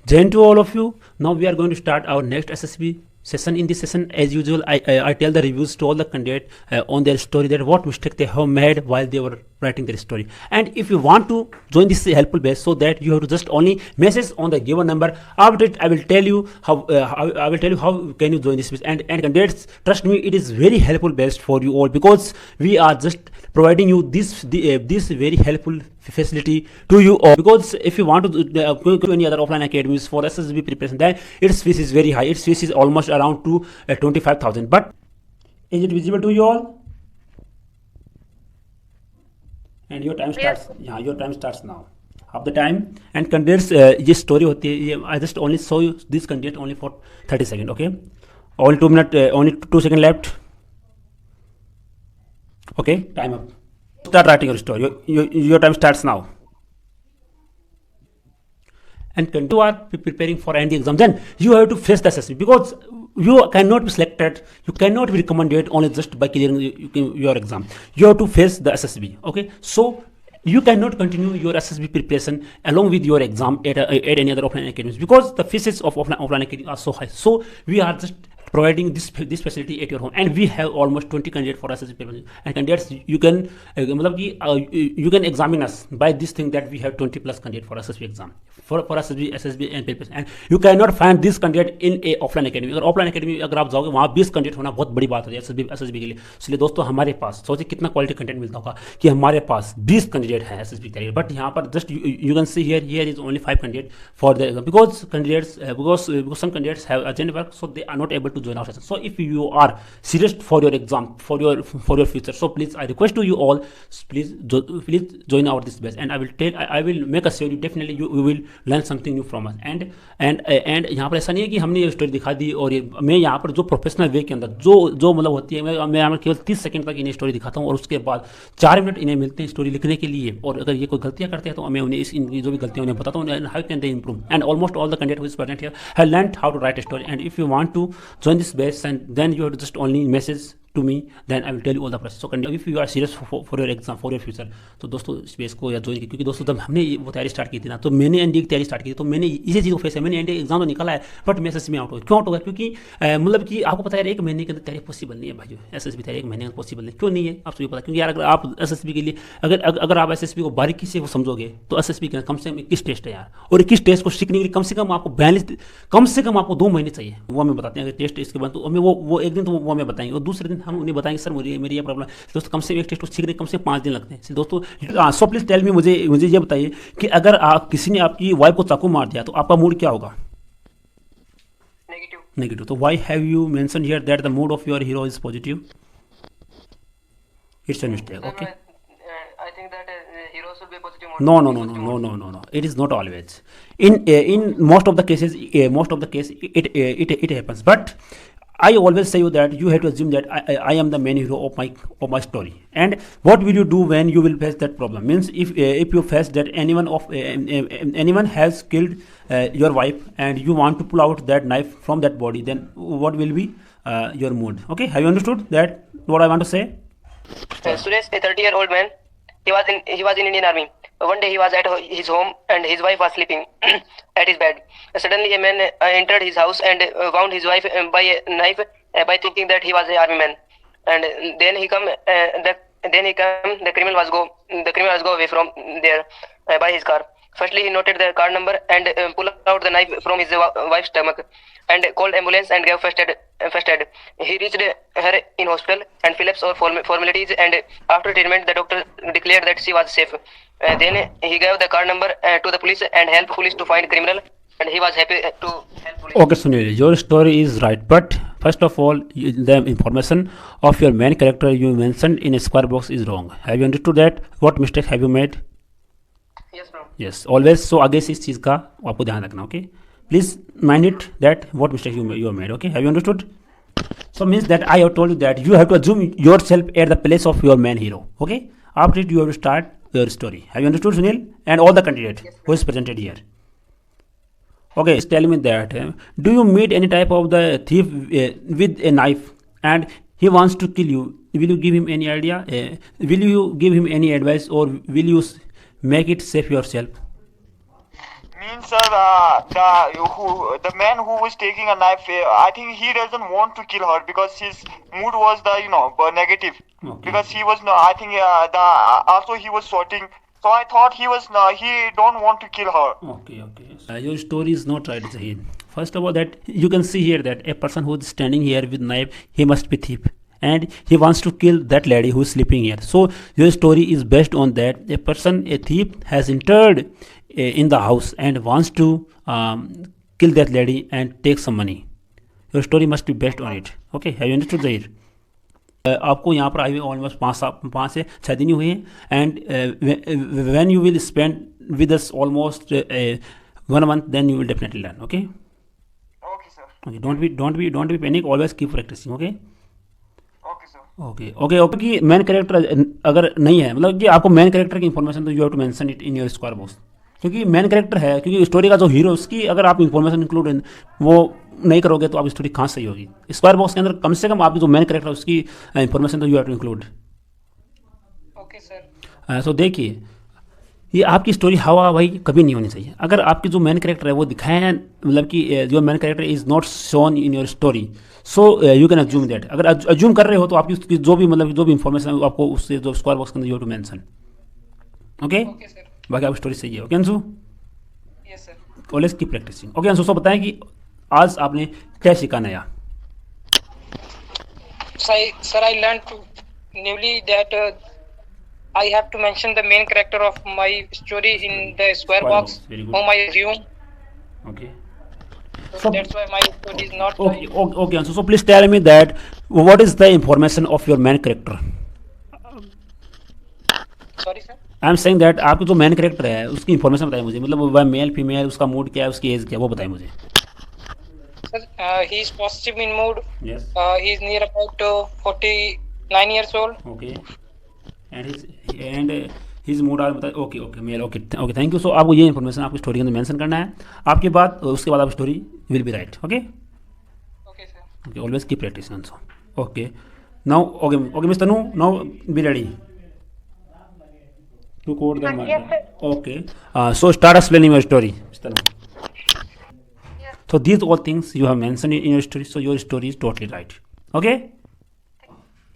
Jai to all of you. Now we are going to start our next SSB session. In this session, as usual, I tell the reviews to all the candidates on their story, that what mistake they have made while they were writing their story. And if you want to join this helpful base, so that you have to just only message on the given number. After it, I will tell you how can you join this base. And candidates, trust me, it is very helpful base for you all, because we are just providing you this very helpful facility to you all. Because if you want to go to any other offline academies for SSB preparation, then its fees is very high. Its fees is almost around to 25,000. But is it visible to you all? And your time starts. Yeah, your time starts now. Half the time. And candidates, this story होती है. I just only show you this candidate only for 30 seconds. Okay, only 2 minutes. Only 2 seconds left. Okay, time up. Start writing your story. Your time starts now. And when you are preparing for any exam, then you have to face the SSB, because you cannot be selected, you cannot be recommended only just by clearing your exam. You have to face the SSB. Okay, so you cannot continue your SSB preparation along with your exam at any other offline academies, because the fees of offline academy are so high. So we are just providing this facility at your home, and we have almost 20 candidates for SSB preparation. And candidates, you can you can examine us by this thing, that we have 20 plus candidates for SSB exam, for SSB and preparation. And you cannot find this candidate in a offline academy. अगर offline academy अगर आप जाओगे, वहाँ 20 candidate होना बहुत बड़ी बात होती है SSB के लिए. इसलिए दोस्तों, हमारे पास सोचिए कितना क्वालिटी कंटेंट मिलता होगा कि हमारे पास 20 कैंडिडेट है SSB के लिए. बट यहाँ पर just you can see here is only 5 candidates for the exam, because some candidates have urgent work, so they are not able to join our session. So if you are serious for your exam, for your future, so please, I request to you all, please join our this batch. And I will make a sure you definitely you will learn something new from us. And यहाँ पर ऐसा नहीं है कि हमने ये story दिखा दी और मैं यहाँ पर जो प्रोफेशनल वे के अंदर जो मतलब होती है, मैं यहाँ पर केवल 30 सेकंड तक इन्हें स्टोरी दिखाता हूँ, और उसके बाद 4 मिनट इन्हें मिलते हैं स्टोरी लिखने के लिए. और अगर ये कोई गलतियाँ करते हैं तो मैं उन्हें इनकी जो भी गलतियाँ उन्हें बताता हूँ, how can they improve. And almost all the candidates who is present here have learned how to write a story. And if you want to join this batch, and then you have to just only message to me, then I will tell you all the process. So if you are serious for your exam, for your future, तो दोस्तों इस base को या join की, क्योंकि दोस्तों जब हमने वो तैयारी स्टार्ट की थी ना, तो मैंने एनडी की तैयारी स्टार्ट की थी, तो मैंने इसी चीज़ को फेस है. मैंने एनडी एग्जाम तो निकाला है, बट मैं एसएसबी में आउट हो गया. क्यों आउट हो गया? क्योंकि मतलब कि आपको पता है, 1 महीने के अंदर तैयारी पॉसिबल नहीं है भाई. एसएसबी तैयारी 1 महीने में पॉसिबल नहीं. क्यों नहीं है आप सभी पता? क्योंकि यार अगर आप एसएसबी के लिए अगर आप एसएसबी को बारीकी से वो समझोगे, तो एसएसबी के कम से कम 21 टेस्ट है यार, और 21 टेस्ट को सीखने के लिए कम से कम आपको 2 महीने चाहिए. वो हमें बताते हैं अगर टेस्ट इसके बाद, तो हमें वो एक दिन तो वो हमें बताएंगे, और दूसरे दिन हम उन्हें बताएंगे सर मेरी ये प्रॉब्लम. दोस्तों, कम से कम एक टेस्ट को सीखने कम से 5 दिन लगते हैं दोस्तों. सो प्लीज टेल मी, मुझे ये बताइए कि अगर किसी ने आपकी वाइफ को चाकू मार दिया, तो आपका मूड क्या होगा? नेगेटिव. तो why have you mention here that the mood of your hero is positive? It's a mistake. Okay, I think that heroes should be positive. No. It is not always. In most of the cases, it happens. But I always say you that you have to assume that I am the main hero of my story. And what will you do when you will face that problem? Means if you face that anyone has killed your wife, and you want to pull out that knife from that body, then what will be your mood? Okay, have you understood that what I want to say? Suresh, a 30-year-old man, he was in Indian Army. One day he was at his home, and his wife was sleeping at his bed. Suddenly a man entered his house and wound his wife by a knife by thinking that he was an army man. And then he come. The criminal was go away from there by his car. Firstly, he noted the car number and pulled out the knife from his wife's stomach and called ambulance and gave first aid. He reached her in hospital and filled up all formalities, and after treatment, the doctor declared that she was safe. Then he gave the car number to the police and helped police to find criminal, and he was happy to help police. Okay, Sunil, your story is right, but first of all, the information of your main character you mentioned in a square box is wrong. Have you understood that? What mistake have you made? Yes, bro. Yes, always. So आगे से इस चीज़ का आपको ध्यान रखना. Okay, please mind it that what mistake you made. Okay, have you understood? So means that I have told you that you have to assume yourself at the place of your main hero. Okay, after it you have to start your story. Have you understood, Sunil? And all the candidates who is presented here. Okay, just tell me that do you meet any type of the thief with a knife, and he wants to kill you? Will you give him any idea? Will you give him any advice, or will you make it safe yourself? means, sir, the man who was taking a knife, I think he doesn't want to kill her because his mood was negative. Okay. Because he was no, I think also he was sorting. So I thought he don't want to kill her. Okay, okay. Your story is not right, Zahid. First of all, that you can see here that a person who is standing here with knife, he must be thief, and he wants to kill that lady who is sleeping here. So your story is based on that a thief has entered in the house and wants to kill that lady and take some money. Your story must be based on it. Okay, have you understood, Zahid? आपको यहाँ पर आए हुए almost 5 से 6 दिन ही हुए हैं, and when you will spend with us almost 1 month, then you will definitely learn. Okay. Okay, sir. Okay, don't be panic, always keep practicing. Okay. Okay, sir. Okay कि मेन कैरेक्टर अगर नहीं है, मतलब कि आपको मेन कैरेक्टर की information, तो you have to mention it in your square box, क्योंकि मेन कैरेक्टर है, क्योंकि स्टोरी का जो हीरो, उसकी अगर आप इंफॉर्मेशन इंक्लूड वो नहीं करोगे तो आप स्टोरी कहाँ सही होगी. स्क्वायर बॉक्स के अंदर कम से कम आपकी जो मेन कैरेक्टर है उसकी इंफॉर्मेशन तो you have to include. Okay sir. So देखिए, ये आपकी स्टोरी हवा भाई कभी नहीं होनी चाहिए. अगर आपकी जो मेन कैरेक्टर है वो दिखाया है, मतलब कि जो main character is not shown in your story, so you can assume that. अगर अज्यूम कर रहे हो तो आपकी उसकी जो भी इंफॉर्मेशन है आपको उससे जो स्क्वायर बॉक्स के अंदर यू टू मेंशन. ओके, बाकी आपकी स्टोरी सही है. Okay Anshu, yes sir. Always keep practising. Okay Anshu, so बताएं कि आज आपने क्या सीखा नया. Sir, I learned newly that I have to mention the main character of my story in the square box, very good. whom I assume. Okay. So that's why my story is not. Okay, Ansu. So please tell me that what is the information of your main character? Sorry, sir. I am saying that आपका जो main character है उसकी information बताइए मुझे, मतलब वह male female, उसका mood क्या है, उसकी एज क्या है, वो बताइए मुझे. Sir, he is positive in mood. Yes. He is near about 49 years old. Okay. And his mood आर बताइए. Okay male. Okay thank you. So आपको ये इन्फॉर्मेशन आपकी स्टोरी के अंदर मेंशन करना है. आपके बाद उसके बाद आप story will be right. Okay. Okay, sir. Okay, always keep practice also. Okay now. Okay miss Tanu, now be ready to quote the Yes, sir. Okay. So start explaining your story, Mr. Yes. So these all things you have mentioned in your story, so your story is totally right. Okay.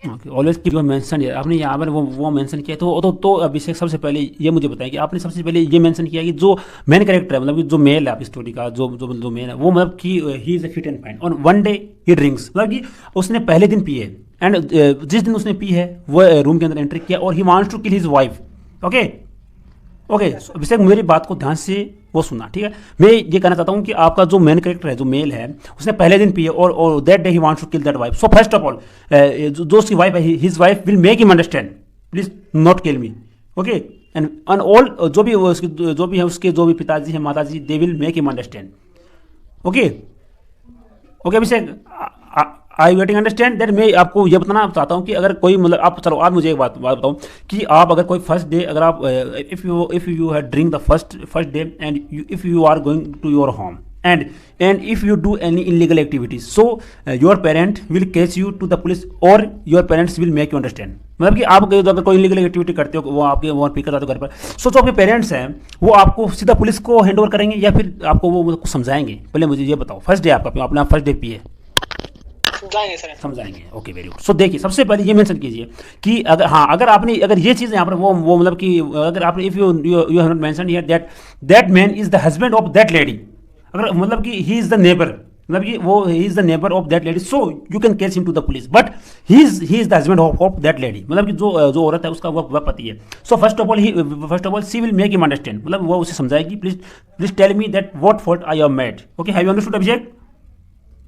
Okay. Always keep your mention here. आपने यहाँ पर वो mention किया, तो अभिषेक सबसे पहले ये मुझे बताएं कि आपने सबसे पहले ये मेंशन किया कि जो मेन कैरेक्टर है, मतलब कि जो मेल है आपकी स्टोरी का, जो मेन है वो, मतलब कि he is a fit and fine. और वन डे ही ड्रिंक्स, मतलब कि उसने पहले दिन पिए, एंड जिस दिन उसने पी है वो रूम के अंदर एंट्री किया और he wants to kill his wife. Okay. Abhishek मेरी बात को ध्यान से वो सुनना, ठीक है. मैं ये कहना चाहता हूँ कि आपका जो मेन कैरेक्टर है, जो मेल है, उसने पहले दिन पिए और that day he wants to kill that wife. So first of all जो उसकी वाइफ है, his wife will make him understand, please not kill me. Okay. And all जो भी है उसके जो भी पिताजी है, माताजी, they will make him understand. Okay. Abhishek, I getting understand that. मैं आपको ये बताना चाहता हूँ कि अगर कोई, मतलब आप, चलो आप मुझे एक बात बताओ कि आप अगर कोई फर्स्ट डे, अगर आप if you have drink the first day and if you are going to your home and if you do any illegal activities, so your parent will case you to the police or your parents will make you understand. मतलब कि आप अगर कोई illegal activity करते हो, वो आपके वहाँ पिक करते हो घर पर, सो जो आपके पेरेंट्स हैं वो आपको सीधा पुलिस को हैंड ओवर करेंगे या फिर आपको वो कुछ समझाएंगे. पहले मुझे ये बताओ, फर्स्ट डे आपका, अपना फर्स्ट डे पिए, समझाएंगे. Okay, very good. सो देखिए, सबसे पहले ये मेंशन कीजिए कि अगर ये चीज़ यहाँ पर वो मतलब कि अगर आपने if you have not mention here that man is the husband of that lady, अगर मतलब कि ही इज़ द नेबर, मतलब कि वो he is the neighbour of that lady, so you can case him to the police, but he is the husband of that lady, मतलब कि जो औरत है उसका वह पति है. So first of all she will make him understand, मतलब वो उसे समझाएगी, please tell me that what fault I have made. Okay, have you understood Abhishek?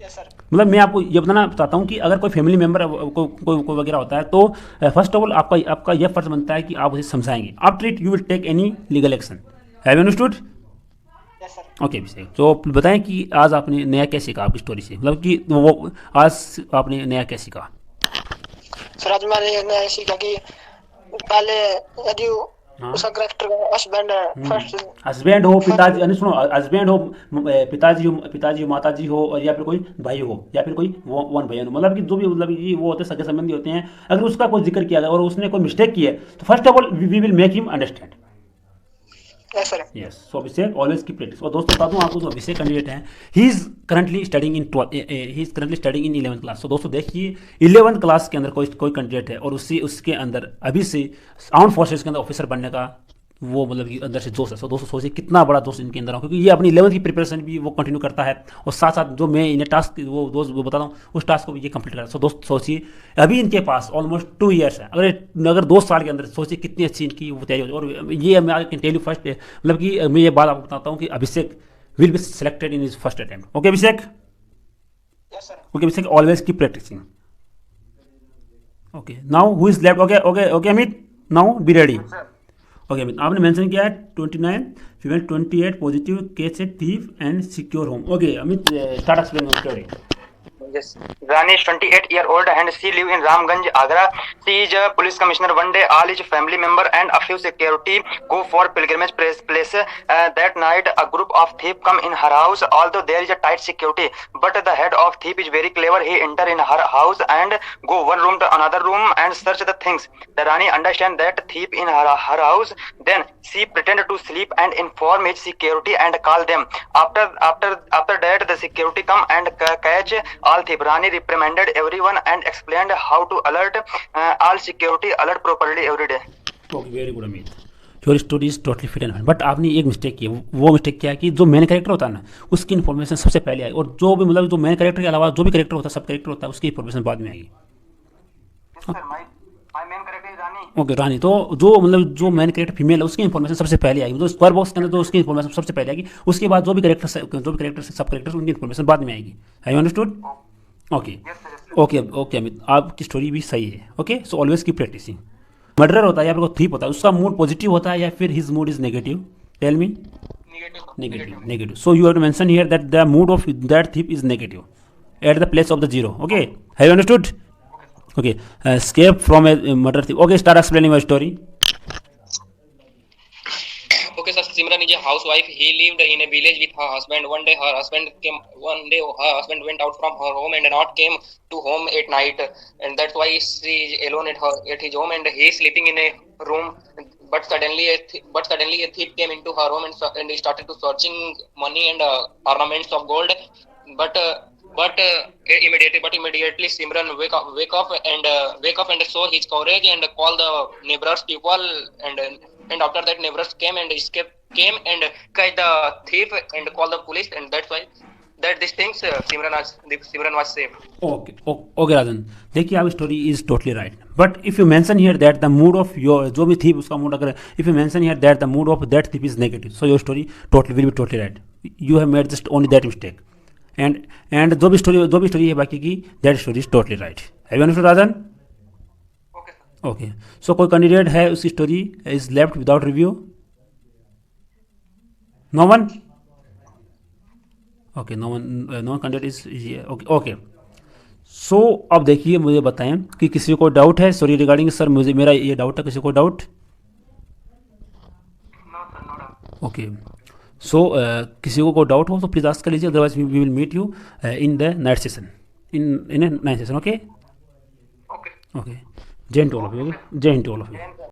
Yes, sir. मतलब मैं आपको ये बताना चाहता हूँ कि अगर कोई फैमिली मेम्बर कोई वगैरह होता है, तो फर्स्ट ऑफ ऑल आपका यह फर्ज बनता है कि आप उसे समझाएंगे. After it you will take any legal action. Have you understood? Yes, sir. Okay Abhishek, तो बताएं कि आज आपने नया क्या सीखा आपकी स्टोरी से, मतलब कि वो आज आपने नया क्या सीखा. सर, आज मैंने नया सीखा कि पहले यदि उसका कैरेक्टर हस्बैंड है, फर्स्ट हस्बैंड हो, पिताजी, सुनो, हस्बैंड हो, पिताजी हो, माताजी हो, और या फिर कोई भाई हो, या फिर कोई वन बहन हो, मतलब कि जो भी, मतलब कि वो होते सगे संबंधी होते हैं, अगर उसका कोई जिक्र किया गया और उसने कोई मिस्टेक की है, तो first of all we will make him understand. Yes, sir. Yes so Abhishek always keep practice. और दोस्तों बता दूं आपको, जो अभिषेक कैंडिडेट हैं, he is currently studying in 11th class. तो दोस्तों देखिए 11th क्लास के अंदर कोई कोई कैंडिडेट है और उसके अंदर अभी से आर्म फोर्सेज के अंदर ऑफिसर बनने का वो मतलब कि अंदर से जोश है। सो दोस्तों सोचिए कितना बड़ा जोश इनके अंदर हो, क्योंकि ये अपनी 11th की प्रिपरेशन भी वो कंटिन्यू करता है और साथ साथ जो मैं इन्हें टास्क वो दोस्त वो बताता हूँ उस टास्क को भी ये कंप्लीट करता है। सो दोस्त सोचिए अभी इनके पास ऑलमोस्ट 2 ईयर्स है, अगर 2 साल के अंदर सोचिए कितनी अच्छी इनकी वो तैयारी होती है। और ये मैं कैन टेल यू फर्स्ट, मतलब कि मैं ये बात आपको बताता हूँ कि Abhishek will be selected in his first attempt. Okay Abhishek, Yes, sir. Okay Abhishek always keep practising. Okay now who is left? Okay Amit, now be ready. Okay Amit, आपने मेंशन किया है 29 female 28 positive case thief and secure home. Okay Amit, start explain your story. Yes. Rani is 28-year-old and she live in Ramganj, Agra. She is a police commissioner. One day, all his family member and a few security go for pilgrimage place. That night, a group of thief come in her house. Although there is a tight security, but the head of thief is very clever. He enter in her house and go one room to another room and search the things. The Rani understand that thief in her house. Then she pretend to sleep and inform his security and call them. After that, the security come and catch all thief. Rani reprimanded everyone and explained how to alert all security alert properly every day. Okay very good Amit, your story is totally fit and fine. But आपने एक mistake की, वो mistake क्या है कि जो main character होता है ना उसकी इन्फॉर्मेशन सबसे पहले आई, और जो भी मतलब जो मेन कैरेक्टर के अलावा जो भी कैरेक्टर होता है, सब कैरेक्टर होता है, उसकी इन्फॉर्मेशन बाद में आएगी। Yes, sir. My main character is Rani. Okay Rani, तो जो मतलब जो मेन कैरेक्टर फीमेल है उसकी इन्फॉर्मेशन सबसे पहले आएगी, जो स्क्वायर बॉक्स के अंदर जो उसकी इन्फॉर्मेशन सबसे पहले आएगी, उसके बाद जो भी कैरेक्टर सब कैरेक्टर उनकी इन्फॉर्मेशन बाद में आएगी। Have you understood? Okay okay Amit, आपकी स्टोरी भी सही है। Okay so always keep practising. Murderer होता है या फिर कोई थीप होता है, उसका मूड पॉजिटिव होता है या फिर his mood is negative? Tell me. Negative. So you have to mention here that the mood of that thief is negative at the place of the zero. Okay have you understood? Okay escape from a murder thief. Okay, start explaining your story. Okay, sir. Simran is a housewife. He lived in a village with her husband. One day, her husband went out from her home and not came to home at night, and that's why she is alone at his home, and he is sleeping in a room. But suddenly, a thief came into her home and he started to searching money and ornaments of gold. But immediately Simran wake up and show his courage and call the neighbors people, and after that neighbors came and catch the thief and call the police, and that's why these things Simran was saved. Okay राजन, देखिए आप story is totally right, but if you mention here that the mood of your जो भी थी उसका mood, अगर if you mention here that the mood of that thief is negative, so your story totally will be totally right. You have made just only that mistake, and जो भी story है बाकी की, that story is totally right. Have you understood Rajan? Okay, sir. Okay so कोई candidate है उसकी story is left without review? No one? Okay no one candidate is okay. So अब देखिए मुझे बताएं कि किसी को डाउट है स्टोरी रिगार्डिंग? सर मुझे मेरा ये डाउट है, किसी को doubt? No, sir, no doubt. Okay so किसी को डाउट हो तो प्लीज़ आस्क कर लीजिए, otherwise we will meet you in the night session, in a night session. Okay Okay. Okay, Jai Hind to all of you. Jai Hind to all of you.